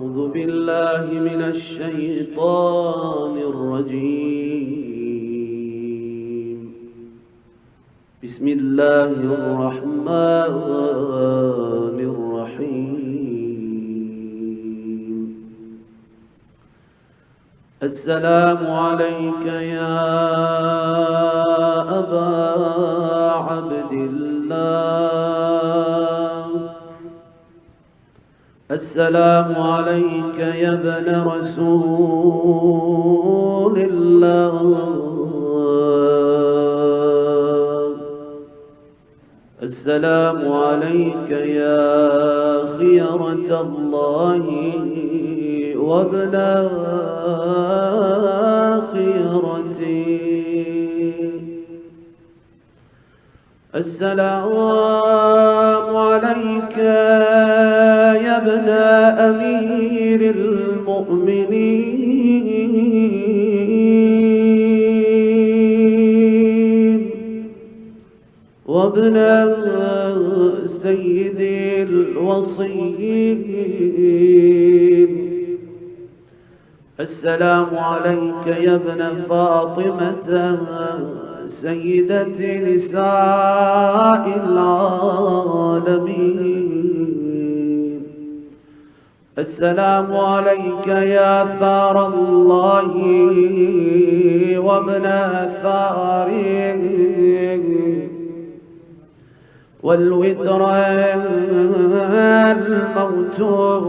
أعوذ بالله من الشيطان الرجيم. بسم الله الرحمن الرحيم. السلام عليك يا أبا عبد الله. السلام عليك يا ابن رسول الله. السلام عليك يا خيرة الله وابن خيرتي. السلام عليك يا ابن أمير المؤمنين وابن سيد الوصيين. السلام عليك يا ابن فاطمة سيدة نساء العالمين. السلام عليك يا ثار الله وابن ثاره والوتر الموتور.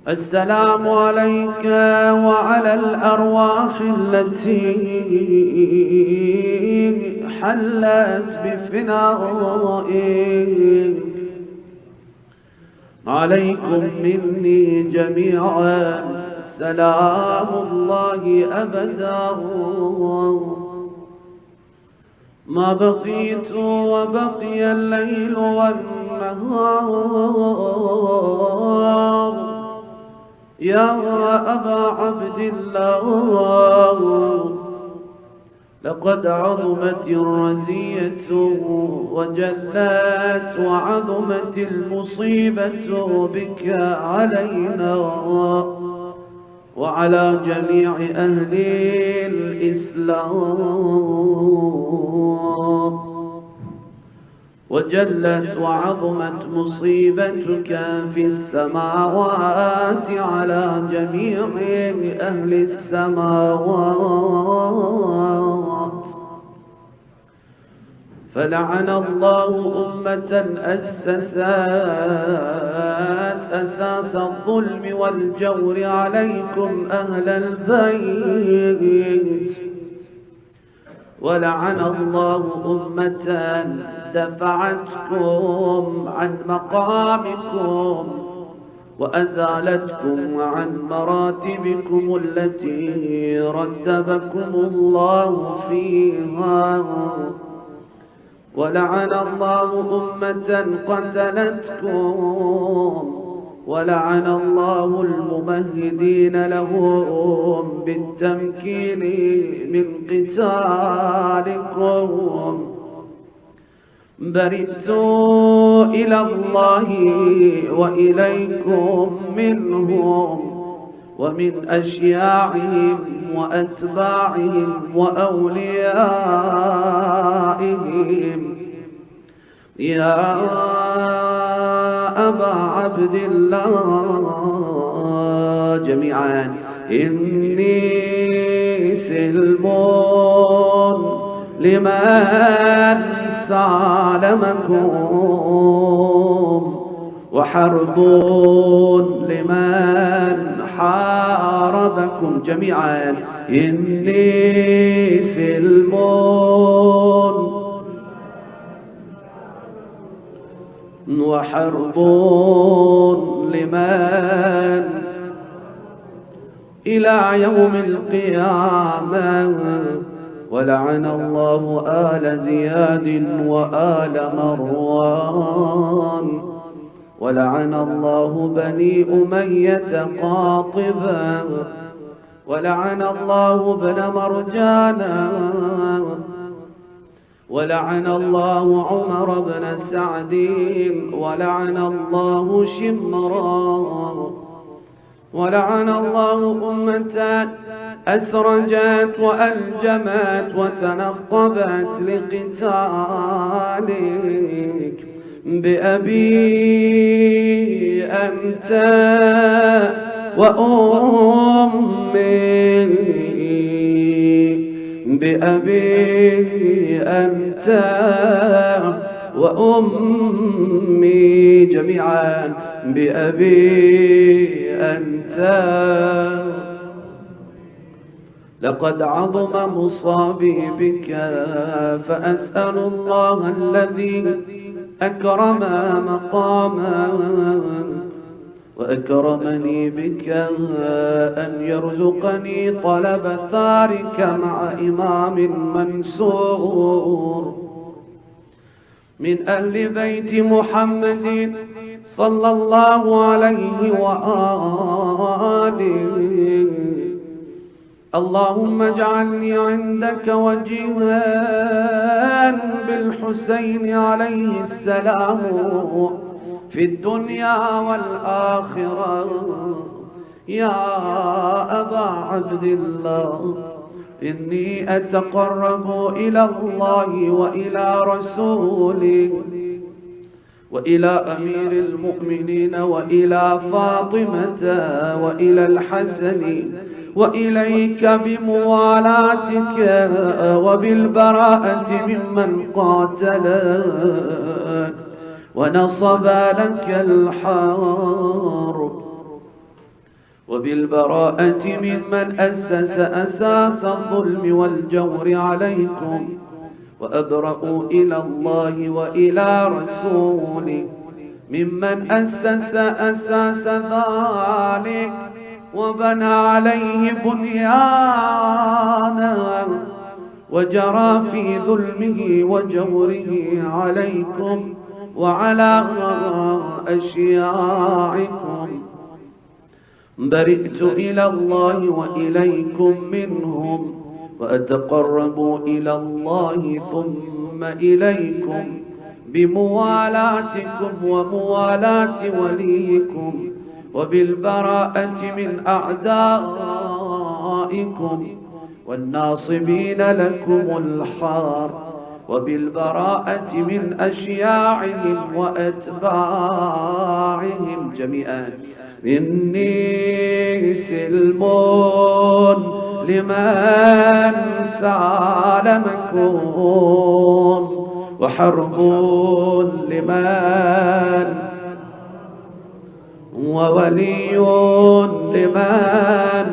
السلام عليك وعلى الأرواح التي حلت بفنائك. عليكم مني جميعا سلام الله أبدا ما بقيت وبقي الليل والنهار. يا أبا عبد الله لقد عظمت الرزية وجلت وعظمت المصيبة بك علينا وعلى جميع أهل الإسلام. وجلت وعظمت مصيبتك في السماوات على جميع أهل السماوات. فلعن الله أمة أسست أساس الظلم والجور عليكم أهل البيت. ولعن الله أمة دفعتكم عن مقامكم وأزالتكم عن مراتبكم التي رتبكم الله فيها. ولعن الله أمة قتلتكم ولعن الله الممهدين لهم بالتمكين من قتالكم. برئت إلى الله وإليكم منهم ومن أشياعهم وأتباعهم وأوليائهم. يا أبا عبد الله جميعا إني سلم لمن سالمكم وحرب لمن حاربكم. جميعا إني سلم وحرب لمن إلى يوم القيامة. ولعن الله آل زياد وآل مروان. ولعن الله بني أمية قاطبا. ولعن الله ابن مرجانا ولعن الله عمر بن سعد، ولعن الله شمرا، ولعن الله أمة أسرجت وألجمت وتنقبت لقتالك. بأبي أنت وأمي، بأبي أنت وأمي جميعا، بأبي أنت. لقد عظم مصابي بك، فأسأل الله الذي أكرم مقاما وأكرمني بك أن يرزقني طلب ثارك مع إمام منصور من أهل بيت محمد صلى الله عليه وآله. اللهم اجعلني عندك وجيها بالحسين عليه السلام في الدنيا والآخرة. يا أبا عبد الله، إني أتقرب إلى الله وإلى رسوله وإلى أمير المؤمنين وإلى فاطمة وإلى الحسن وإليك بموالاتك وبالبراءة ممن قاتلك ونصب لك الحرب، وبالبراءة ممن أسس أساس الظلم والجور عليكم، وأبرأ إلى الله وإلى رسوله ممن أسس أساس ذلك وبنى عليه بنيانا وجرى في ظلمه وجوره عليكم وعلى أشياعكم. برئت إلى الله وإليكم منهم، وأتقرب إلى الله ثم إليكم بموالاتكم وموالاة وليكم، وبالبراءة من أعدائكم والناصبين لكم الحار، وبالبراءة من أشياعهم وأتباعهم جميعا. إني سلم لمن سالمكم، وحرب لمن، وولي لمن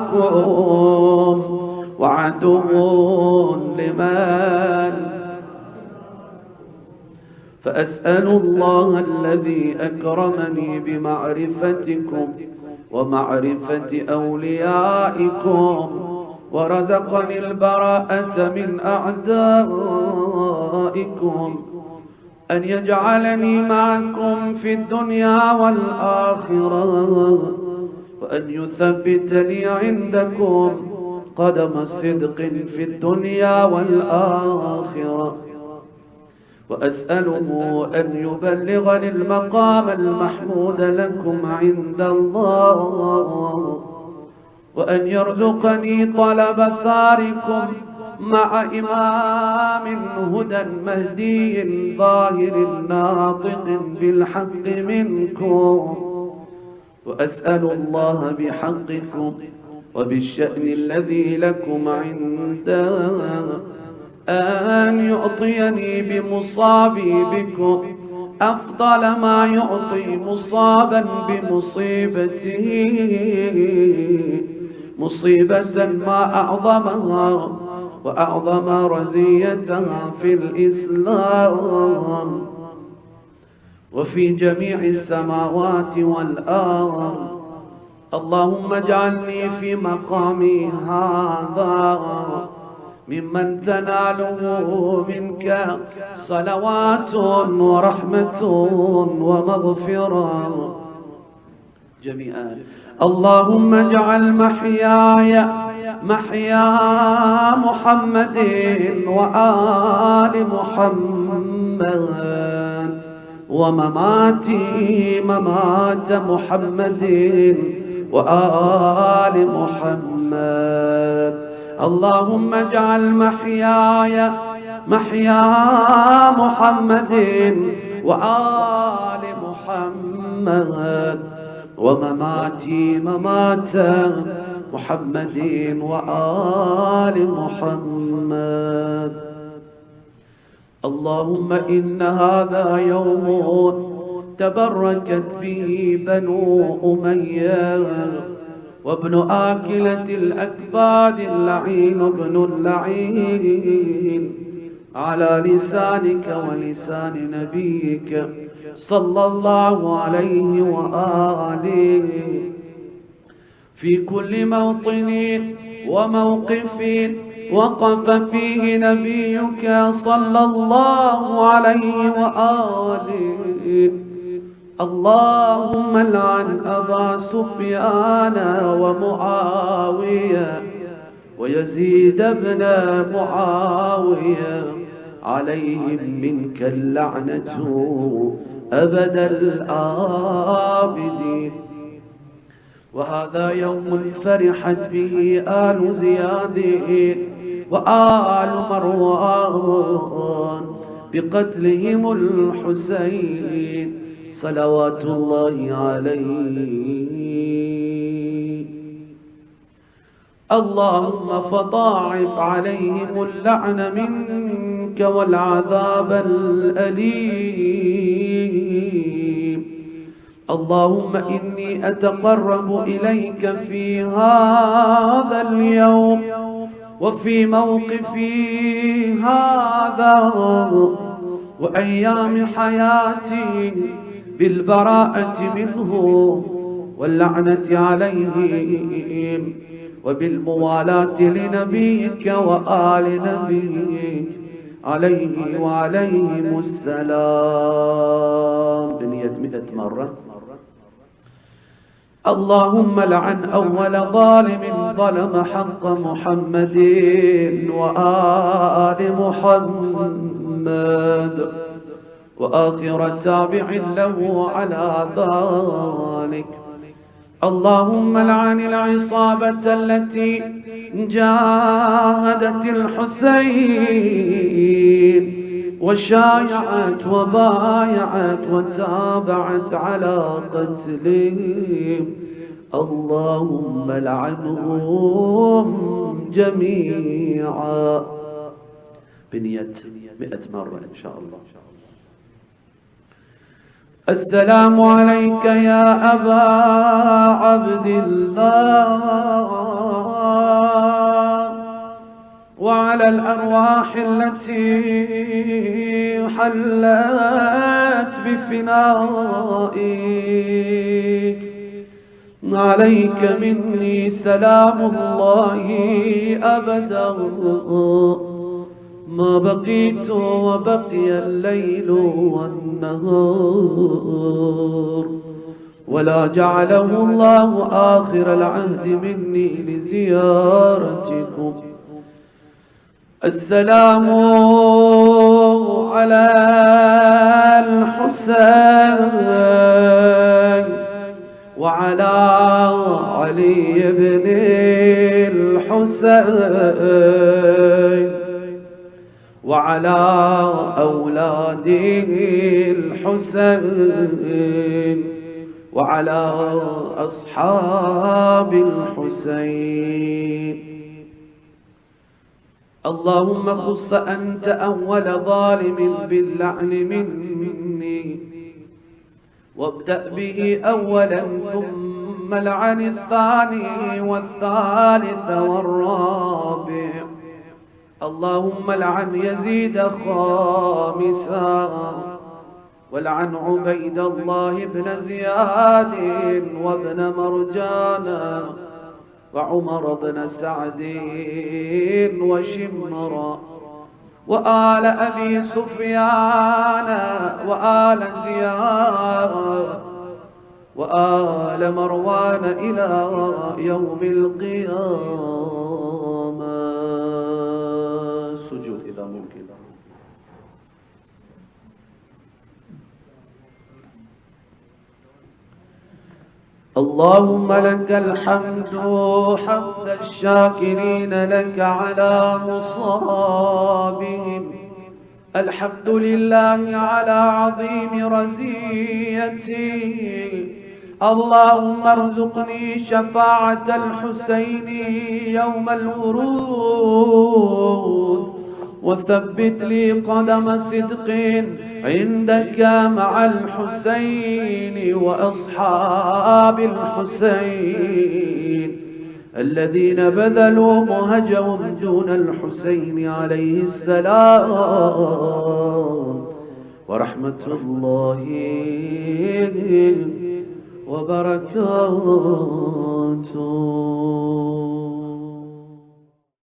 والاكم، وعدو لمن. فأسأل الله الذي أكرمني بمعرفتكم ومعرفة أوليائكم ورزقني البراءة من أعدائكم أن يجعلني معكم في الدنيا والآخرة، وأن يثبت لي عندكم قدم الصدق في الدنيا والآخرة، وأسأله أن يبلغني المقام المحمود لكم عند الله، وأن يرزقني طلب ثاركم مع إمام هدى مهدي ظاهر ناطق بالحق منكم. وأسأل الله بحقكم وبالشأن الذي لكم عنده أن يعطيني بمصابي بكم أفضل ما يعطي مصابا بمصيبته، مصيبة ما أعظمها وأعظم رزيتها في الإسلام وفي جميع السماوات والأرض. اللهم اجعلني في مقامي هذا ممن تناله منك صلوات ورحمة ومغفرة جميعا. اللهم اجعل محياي محيا محمد وآل محمد، ومماتي ممات محمد وآل محمد. اللهم اجعل محياي محيا محمد وآل محمد، ومماتي ممات محمد وآل محمد. اللهم إن هذا يوم تبركت به بنو أمية، وابن آكلة الأكباد اللعين ابن اللعين، على لسانك ولسان نبيك صلى الله عليه وآله، في كل موطن وموقف وقف فيه نبيك صلى الله عليه وآله. اللهم لعن أبا سفيان ومعاوية ويزيد بن معاوية، عليهم منك اللعنة أبد الآبدين. وهذا يوم فرحت به آل زياد وآل مروان بقتلهم الحسين صلوات الله عليه. اللهم فضاعف عليهم اللعن منك والعذاب الأليم. اللهم إني أتقرب إليك في هذا اليوم وفي موقفي هذا وأيام حياتي بالبراءة منه واللعنة عليهم، وبالموالاة لنبيك وآل نبيك عليه وعليهم السلام بنية 100 مرة. اللهم لعن أول ظالم ظلم حق محمد وآل محمد، وآخر تابع له على ذلك. اللهم لعن العصابة التي جاهدت الحسين وشايعت وبايعت وتابعت على قتله. اللهم لعنهم جميعا بنية 100 مرة إن شاء الله. السلام عليك يا أبا عبد الله، وعلى الأرواح التي حلت بفنائك. عليك مني سلام الله أبدا ما بقيت وبقي الليل والنهار، ولا جعله الله آخر العهد مني لزيارتكم. السلام على الحسين وعلى علي بن الحسين وعلى أولاد الحسين وعلى أصحاب الحسين. اللهم خص أنت أول ظالم باللعن مني، وابدأ به أولا ثم لعن الثاني والثالث والرابع. اللهم لعن يزيد خامسا، ولعن عبيد الله بن زياد وابن مرجان وعمر بن سعد وشمر وآل أبي سفيان وآل زياد وآل مروان إلى يوم القيامة. سجود إذا ممكن. اللهم لك الحمد حمد الشاكرين لك على مصابهم. الحمد لله على عظيم رزيته. اللهم ارزقني شفاعة الحسين يوم الورود، وثبت لي قدم صدق عندك مع الحسين وأصحاب الحسين الذين بذلوا مهجهم دون الحسين عليه السلام ورحمة الله وبركاته.